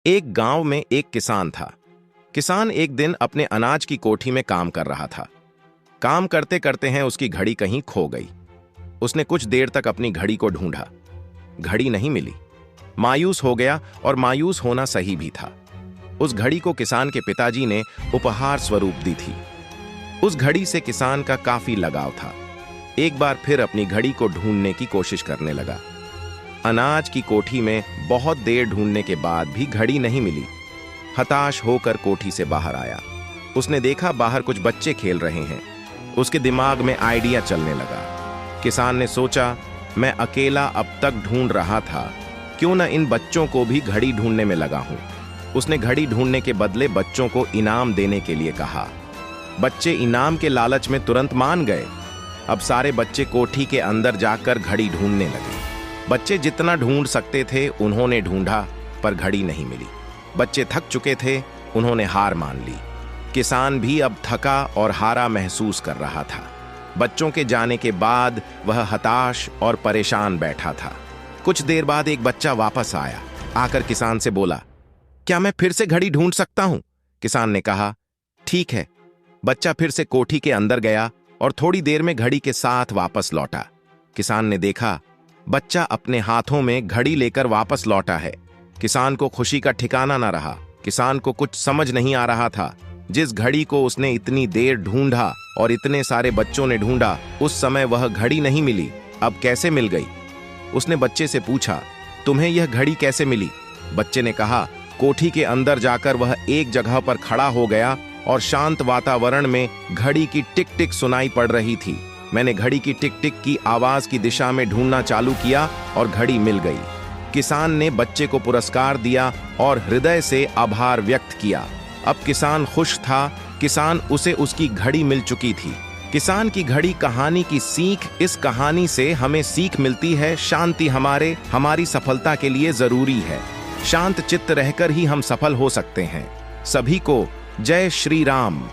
एक गांव में एक किसान था। किसान एक दिन अपने अनाज की कोठी में काम कर रहा था। काम करते करते हैं उसकी घड़ी कहीं खो गई। उसने कुछ देर तक अपनी घड़ी को ढूंढा। घड़ी नहीं मिली। मायूस हो गया, और मायूस होना सही भी था। उस घड़ी को किसान के पिताजी ने उपहार स्वरूप दी थी। उस घड़ी से किसान का काफी लगाव था। एक बार फिर अपनी घड़ी को ढूंढने की कोशिश करने लगा। अनाज की कोठी में बहुत देर ढूंढने के बाद भी घड़ी नहीं मिली। हताश होकर कोठी से बाहर आया। उसने देखा बाहर कुछ बच्चे खेल रहे हैं। उसके दिमाग में आइडिया चलने लगा। किसान ने सोचा, मैं अकेला अब तक ढूंढ रहा था, क्यों न इन बच्चों को भी घड़ी ढूंढने में लगा हूं। उसने घड़ी ढूंढने के बदले बच्चों को इनाम देने के लिए कहा। बच्चे इनाम के लालच में तुरंत मान गए। अब सारे बच्चे कोठी के अंदर जाकर घड़ी ढूंढने लगे। बच्चे जितना ढूंढ सकते थे उन्होंने ढूंढा, पर घड़ी नहीं मिली। बच्चे थक चुके थे, उन्होंने हार मान ली। किसान भी अब थका और हारा महसूस कर रहा था। बच्चों के जाने के बाद वह हताश और परेशान बैठा था। कुछ देर बाद एक बच्चा वापस आया। आकर किसान से बोला, क्या मैं फिर से घड़ी ढूंढ सकता हूं? किसान ने कहा, ठीक है। बच्चा फिर से कोठी के अंदर गया और थोड़ी देर में घड़ी के साथ वापस लौटा। किसान ने देखा बच्चा अपने हाथों में घड़ी लेकर वापस लौटा है। किसान को खुशी का ठिकाना न रहा। किसान को कुछ समझ नहीं आ रहा था। जिस घड़ी को उसने इतनी देर ढूंढा और इतने सारे बच्चों ने ढूंढा, उस समय वह घड़ी नहीं मिली। अब कैसे मिल गई? उसने बच्चे से पूछा, तुम्हें यह घड़ी कैसे मिली? बच्चे ने कहा, कोठी के अंदर जाकर वह एक जगह पर खड़ा हो गया और शांत वातावरण में घड़ी की टिक टिक सुनाई पड़ रही थी। मैंने घड़ी की टिक टिक की आवाज की दिशा में ढूंढना चालू किया और घड़ी मिल गई। किसान ने बच्चे को पुरस्कार दिया और हृदय से आभार व्यक्त किया। अब किसान खुश था। किसान उसे उसकी घड़ी मिल चुकी थी। किसान की घड़ी कहानी की सीख। इस कहानी से हमें सीख मिलती है, शांति हमारी सफलता के लिए जरूरी है। शांत चित्त रहकर ही हम सफल हो सकते हैं। सभी को जय श्री राम।